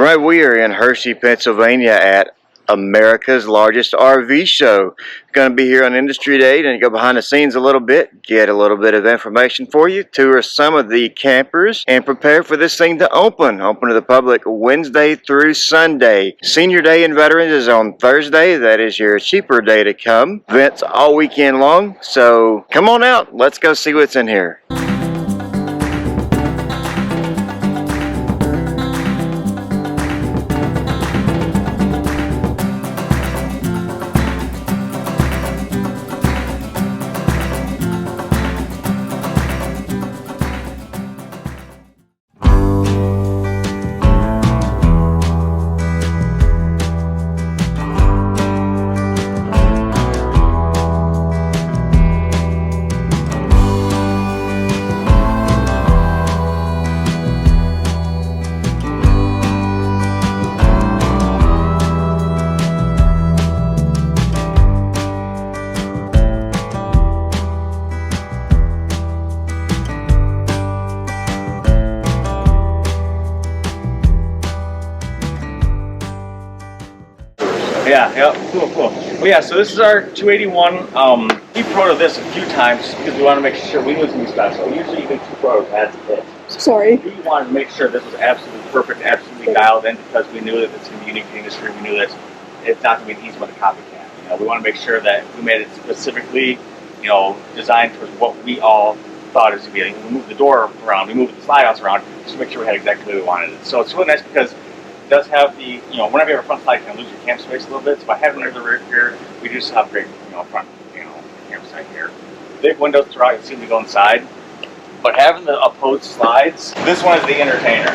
Right, we are in Hershey, Pennsylvania at America's largest RV show. Going to be here on Industry Day and go behind the scenes a little bit, get a little bit of information for you, tour some of the campers, and prepare for this thing to open to the public Wednesday through Sunday. Senior Day and Veterans is on Thursday. That is your cheaper day to come. Events all weekend long, so come on out. Let's go see what's in here. Cool. Well, yeah, so this is our 281. We protoed this a few times because we want to make sure we knew it was going to be special. Usually you can proto that's it. Sorry. We wanted to make sure this was absolutely perfect, absolutely dialed in, because we knew that it's going to be unique to the industry. We knew that it's not going to be an easy one to copycat. You know, we want to make sure that we made it specifically, designed towards what we all thought it was going to be. We moved the door around, we moved the slide outs around, just to make sure we had exactly what we wanted it. So it's really nice because it does have the, whenever you have a front slide, you can lose your camp space a little bit. So by having it in the rear here, we do still have great, front, campsite here. Big windows throughout, you can see me go inside. But having the opposed slides, this one is the entertainer.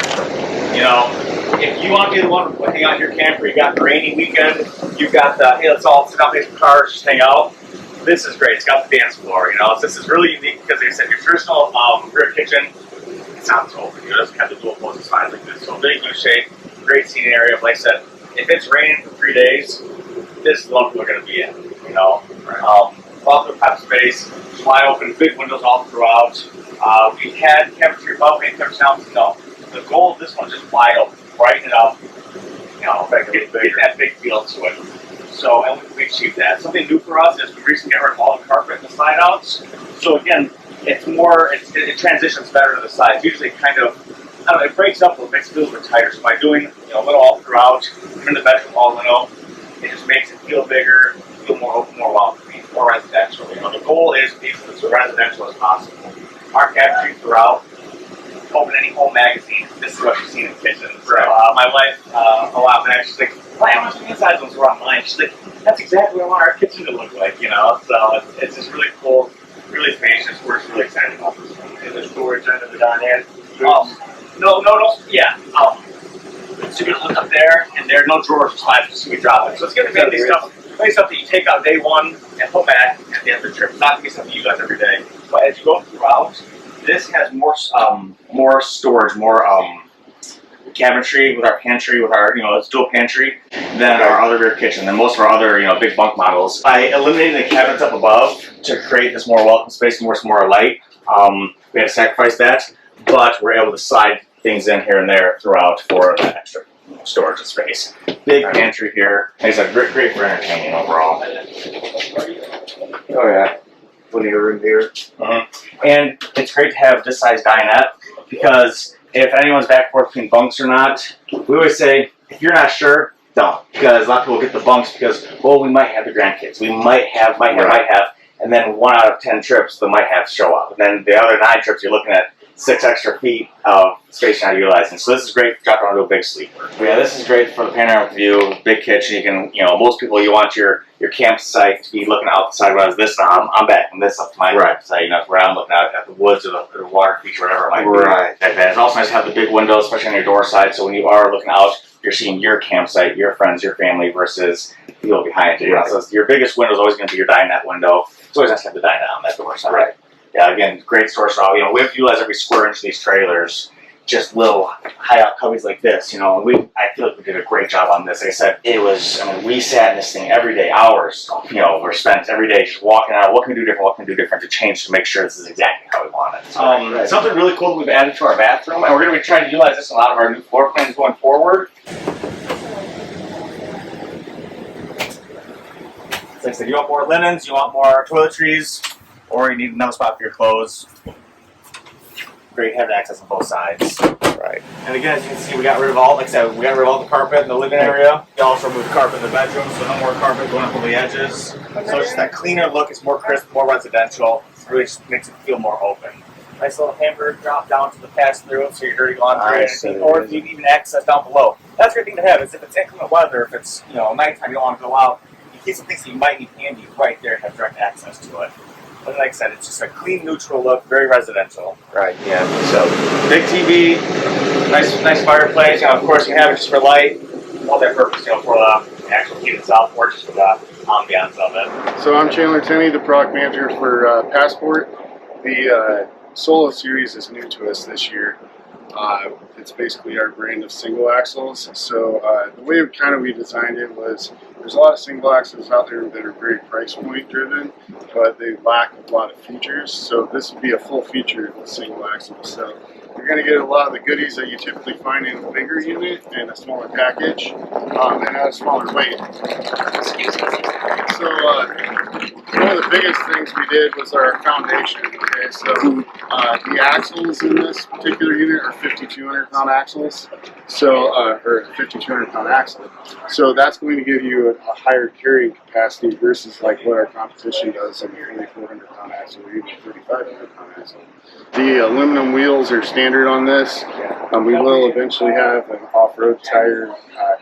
If you want to be the one looking out your camper, you got the rainy weekend, you've got the, hey, let's all sit out in the cars, just hang out. This is great. It's got the dance floor. This is really unique because they said your traditional rear kitchen, it's not so open. It doesn't have the dual opposing slides like this. So big U-shape. Great seating area. Like I said, if it's raining for 3 days, this is the one we're going to be in. Lots of top space, wide open, big windows all throughout. We had temperature above 8 temperatures. No, the goal of this one is just wide open, brighten it up. Get that big feel to it. So, and we achieved that. Something new for us is we recently got rid of all the carpet and the slide outs. So again, it's more. It transitions better to the sides. Usually, it breaks up a little, makes it feel a little bit tighter. So by doing little all throughout, in the bedroom all it just makes it feel bigger, feel more open, more welcoming, more residential. The goal is to be as residential as possible. Our cabinetry throughout. Open any home magazine. This is what you've seen in kitchens. Right. So, my wife, a while back, she's like, "Why am I watching the inside ones were online?" She's like, "That's exactly what I want our kitchen to look like." So it's just really cool, really spacious. We're just really excited about this one. Is there storage under the dining? No. Yeah. So you're gonna look up there, and there are no drawers or slides just to be dropping. So it's gonna be stuff that you take out day one and put back at the end of the trip. It's not gonna be something you guys every day. But as you go throughout, this has more storage, more cabinetry with our pantry, with our it's dual pantry than our other rear kitchen, than most of our other big bunk models. By eliminating the cabinets up above to create this more welcome space, more light, we had to sacrifice that, but we're able to slide things in here and there throughout for that extra storage space. Big pantry here. It's great for entertaining overall. Oh yeah. Plenty of room here. And it's great to have this size dinette because if anyone's back and forth between bunks or not, we always say, if you're not sure, don't. Because a lot of people get the bunks because, we might have the grandkids. We might have, and then 1 out of 10 trips, the might have show up. And then the other 9 trips, you're looking at 6 extra feet of space you're not utilizing. So this is great for dropping onto a big sleeper. But yeah, this is great for the panoramic view, big kitchen. You can, most people, you want your campsite to be looking out the side. Whereas this, I'm backing this up to my campsite, where I'm looking out at the woods or the water feature, whatever it might be. Right. It's also nice to have the big windows, especially on your door side. So when you are looking out, you're seeing your campsite, your friends, your family versus people behind you. Right. So your biggest window is always going to be your dinette window. It's always nice to have the dinette on that door side. Right. Yeah, again, great storage. So, we have to utilize every square inch of these trailers. just little high-out cubbies like this, you know. I feel like we did a great job on this. Like I said, it was, I mean, we sat in this thing every day, hours, you know, we're spent every day just walking out, what can we do different, what can we do different to change to make sure this is exactly how we want it. So, something really cool that we've added to our bathroom, and we're going to be trying to utilize this in a lot of our new floor plans going forward. Like I said, you want more linens, you want more toiletries, or you need another spot for your clothes. Great having access on both sides. Right. And again, as you can see, we got rid of all, like I said, we got rid of all the carpet in the living area. We also removed the carpet in the bedroom, so no more carpet going up on the edges. So it's just that cleaner look. It's more crisp, more residential. It really just makes it feel more open. Nice little hamper drop down to the pass-through, so your dirty laundry, anything, or if you even access down below. That's a great thing to have. Is if it's inclement weather, if it's nighttime, you don't want to go out. You get some things that you might need handy right there and have direct access to it. But like I said, it's just a clean, neutral look, very residential. Right. Yeah. So big TV, nice fireplace. Of course, you can have it just for light, multi-purpose, for the actual heat itself, or just for the ambiance of it. So I'm Chandler Tenney, the product manager for Passport. The Solo series is new to us this year. It's basically our brand of single axles. So the way we designed it was, there's a lot of single axles out there that are very price point driven, but they lack a lot of features. So this would be a full featured single axle. So you're going to get a lot of the goodies that you typically find in a bigger unit and a smaller package, and at a smaller weight. So one of the biggest things we did was our foundation. Okay, so the axles in this particular unit are 5,200 pound axles, so or 5,200 pound axle. So that's going to give you a higher carrying capacity versus like what our competition does in the 3,400 pound axle or even 3,500 pound axle. The aluminum wheels are standard on this. We will eventually have an off-road tire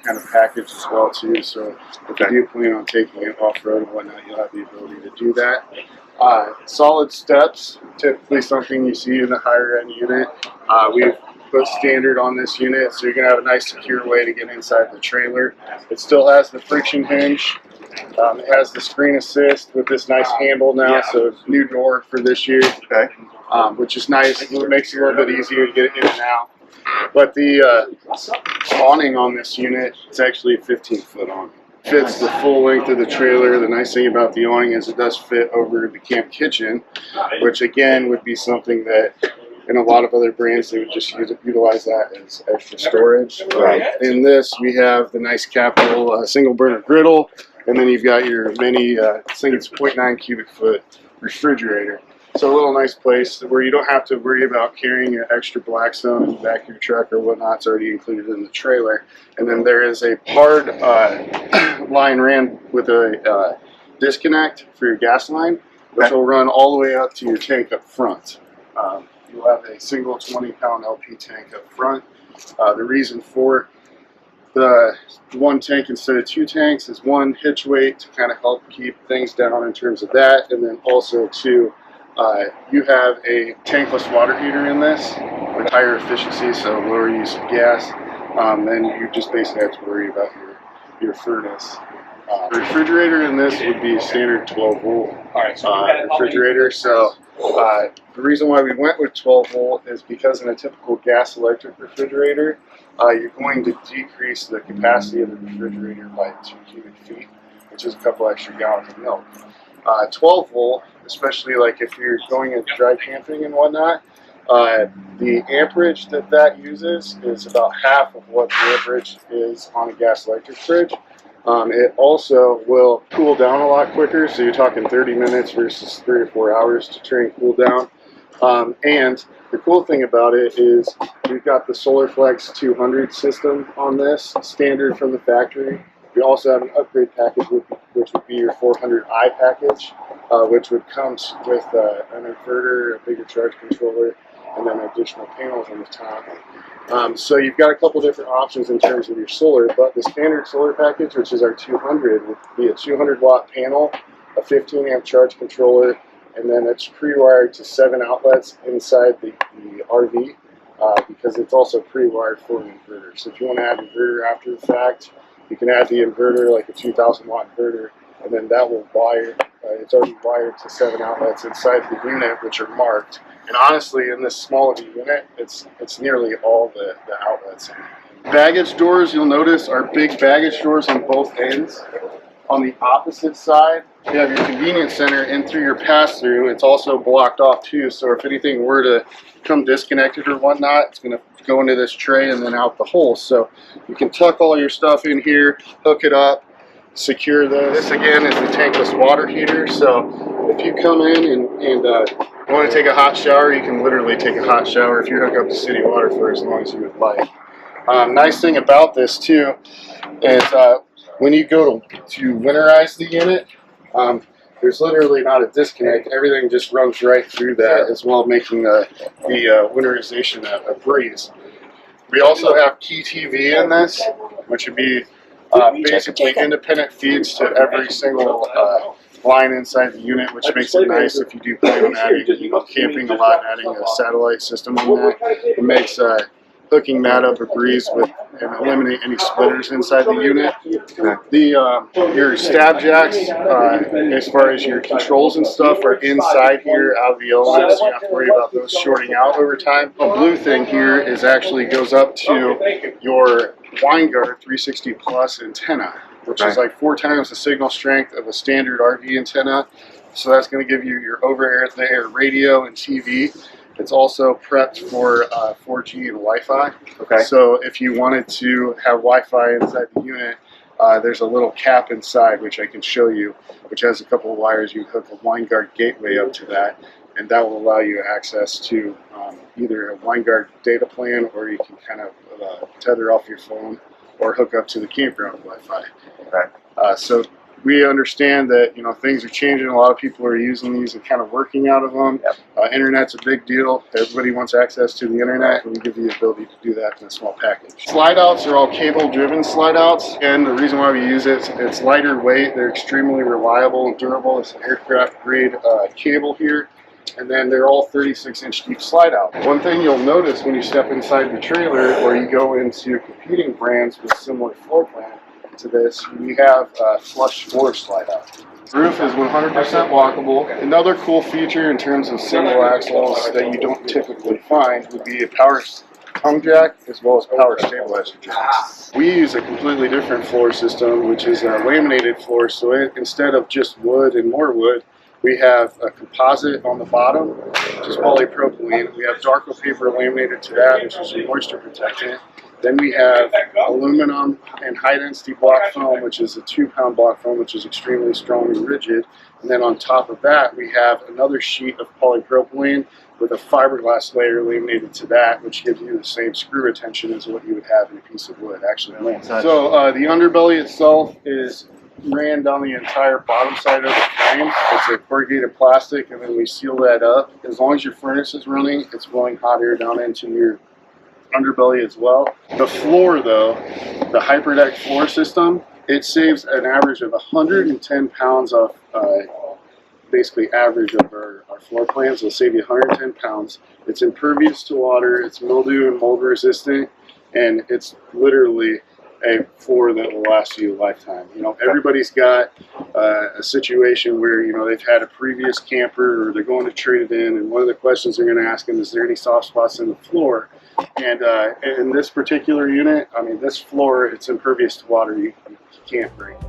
kind of package as well too. So if you do plan on taking it off-road and whatnot, you'll have the ability to do that. Solid steps, typically something you see in the higher end unit. We've put standard on this unit, so you're going to have a nice secure way to get inside the trailer. It still has the friction hinge. It has the screen assist with this nice handle now, so it's a new door for this year, which is nice. It makes it a little bit easier to get it in and out. But the awning on this unit is actually a 15-foot awning. Fits the full length of the trailer. The nice thing about the awning is it does fit over the camp kitchen, which again would be something that in a lot of other brands they would just utilize that as extra storage. In this we have the nice capital single burner griddle, and then you've got your mini, I think it's 0.9 cubic foot refrigerator. So a little nice place where you don't have to worry about carrying an extra Blackstone in the back of your truck or whatnot. It's already included in the trailer. And then there is a hard line ran with a disconnect for your gas line, which will run all the way up to your tank up front. You'll have a single 20-pound LP tank up front. The reason for the one tank instead of two tanks is one, hitch weight to kind of help keep things down in terms of that, and then also two, you have a tankless water heater in this with higher efficiency, so lower use of gas. Then you just basically have to worry about your furnace. The refrigerator in this would be a standard 12-volt refrigerator. So the reason why we went with 12-volt is because in a typical gas-electric refrigerator, you're going to decrease the capacity of the refrigerator by 2 cubic feet, which is a couple extra gallons of milk. 12-volt, especially like if you're going into dry camping and whatnot, the amperage that uses is about half of what the amperage is on a gas electric fridge. It also will cool down a lot quicker, so you're talking 30 minutes versus 3 or 4 hours to try and cool down. And the cool thing about it is we've got the SolarFlex 200 system on this, standard from the factory. We also have an upgrade package, which would be your 400i package, which would come with an inverter, a bigger charge controller, and then additional panels on the top. So you've got a couple different options in terms of your solar, but the standard solar package, which is our 200, would be a 200-watt panel, a 15-amp charge controller, and then it's pre-wired to 7 outlets inside the RV, because it's also pre-wired for an inverter. So if you want to add an inverter after the fact, you can add the inverter, like a 2,000-watt inverter, and then that will wire It's already wired to 7 outlets inside the unit, which are marked. And honestly, in this small of a unit, it's nearly all the outlets. Baggage doors, you'll notice, are big baggage doors on both ends. On the opposite side, you have your convenience center, and through your pass-through, it's also blocked off too. So if anything were to come disconnected or whatnot, it's going to go into this tray and then out the hole. So you can tuck all your stuff in here, hook it up, secure this. This again is the tankless water heater. So if you come in and want to take a hot shower, you can literally take a hot shower if you hook up to city water for as long as you would like. Nice thing about this too is when you go to winterize the unit, there's literally not a disconnect. Everything just runs right through that, as well, making the winterization a breeze. We also have PTV in this, which would be basically independent feeds to every single line inside the unit, which makes it nice if you do plan on adding, camping a lot, adding a satellite system on that. It makes hooking that up a breeze with and eliminate any splitters inside the unit. Your stab jacks, as far as your controls and stuff, are inside here out of the element, so you don't have to worry about those shorting out over time. The blue thing here is actually goes up to your WineGuard 360 Plus antenna, which is like 4 times the signal strength of a standard RV antenna. So that's going to give you your over-the-air radio and TV. It's also prepped for 4G and Wi-Fi. Okay. So if you wanted to have Wi-Fi inside the unit, there's a little cap inside, which I can show you, which has a couple of wires. You hook a WineGuard gateway up to that, and that will allow you access to either a WineGuard data plan, or you can kind of tether off your phone or hook up to the campground Wi-Fi. Okay. So we understand that things are changing. A lot of people are using these and kind of working out of them. Yep. Internet's a big deal. Everybody wants access to the internet, and we give you the ability to do that in a small package. Slide outs are all cable-driven slide outs, and the reason why we use it, it's lighter weight. They're extremely reliable and durable. It's an aircraft-grade cable here. And then they're all 36-inch deep slide out. One thing you'll notice when you step inside the trailer, or you go into competing brands with similar floor plan to this, we have flush door slide out. The roof is 100% walkable. Another cool feature in terms of single axles that you don't typically find would be a power tongue jack as well as power stabilizer jacks. We use a completely different floor system, which is a laminated floor. So instead of just wood and more wood, we have a composite on the bottom, which is polypropylene. We have Darko paper laminated to that, which is a moisture protectant. Then we have aluminum and high-density block foam, which is a 2-pound block foam, which is extremely strong and rigid. And then on top of that, we have another sheet of polypropylene with a fiberglass layer laminated to that, which gives you the same screw retention as what you would have in a piece of wood, actually. So the underbelly itself is ran down the entire bottom side of the frame. It's a corrugated plastic, and then we seal that up. As long as your furnace is running, it's blowing hot air down into your underbelly as well. The floor, though, the HyperDeck floor system, it saves an average of 110 pounds off basically average of our floor plans. It'll save you 110 pounds. It's impervious to water, it's mildew and mold resistant, and it's literally a floor that will last you a lifetime. Everybody's got a situation where they've had a previous camper, or they're going to trade it in, and one of the questions they're going to ask them is there any soft spots in the floor? And in this particular unit, this floor, it's impervious to water. You can't break it.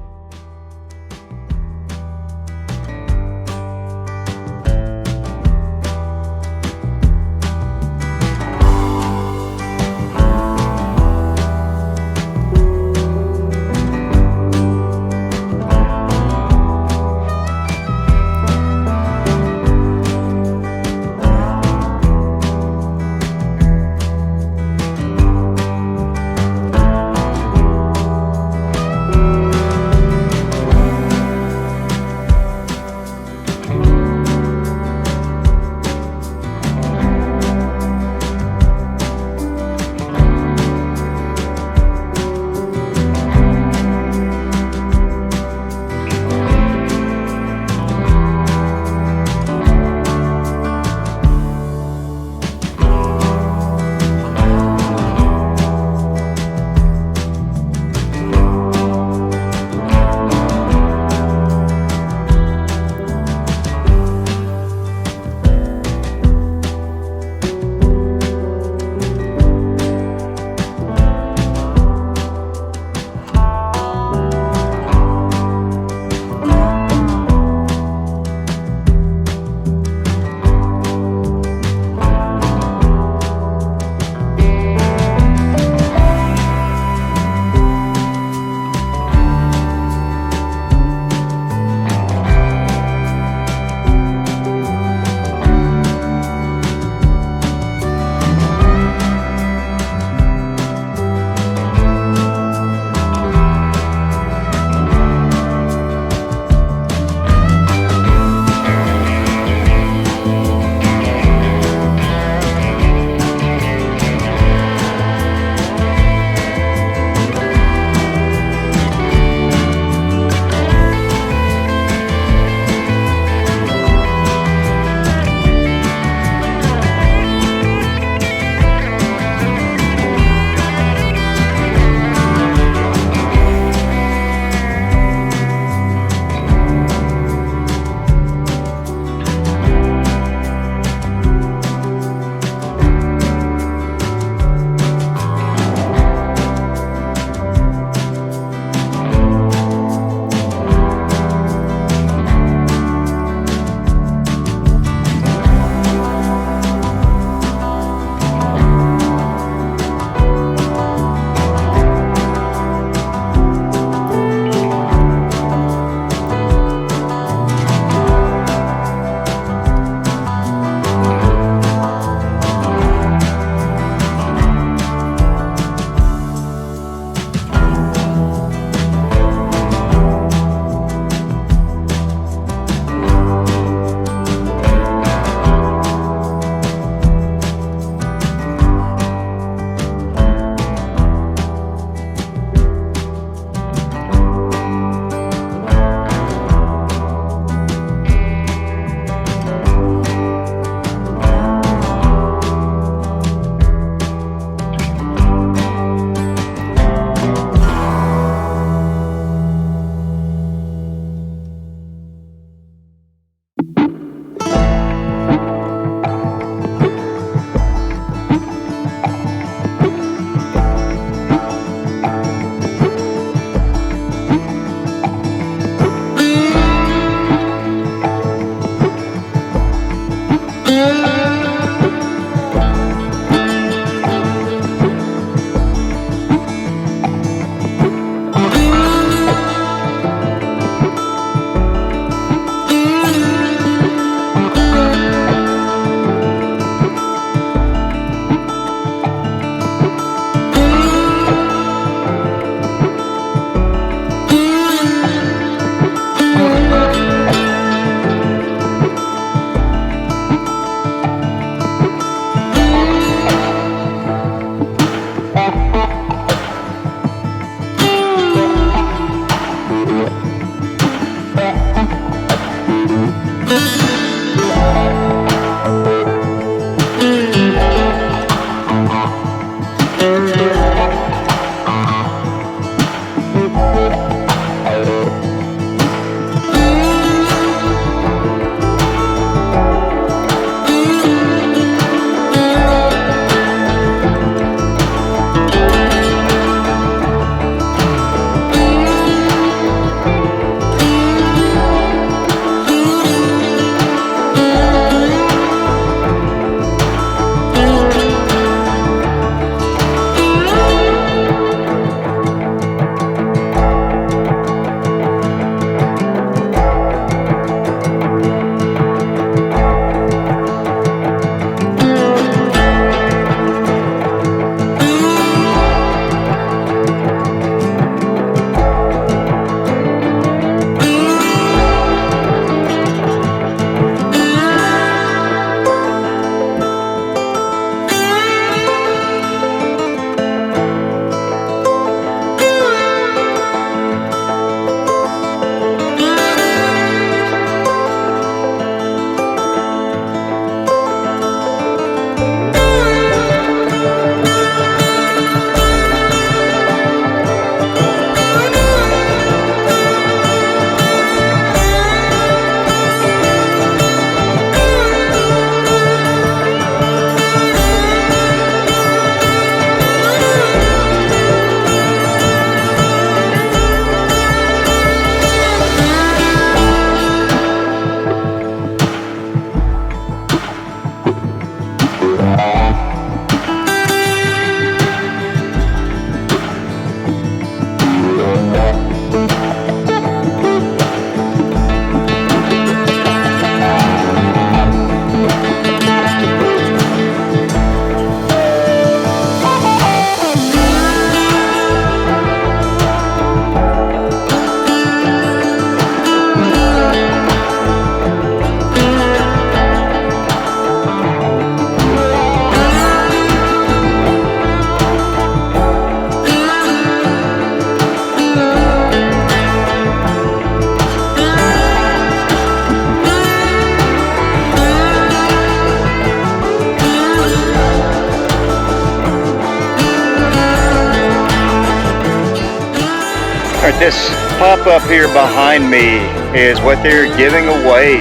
All right, this pop-up here behind me is what they're giving away.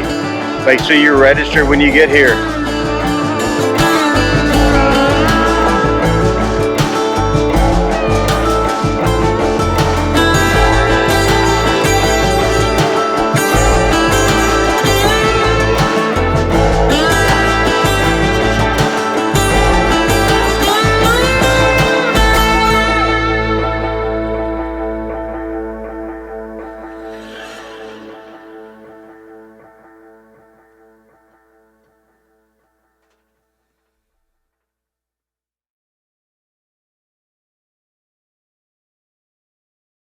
Make sure you register when you get here.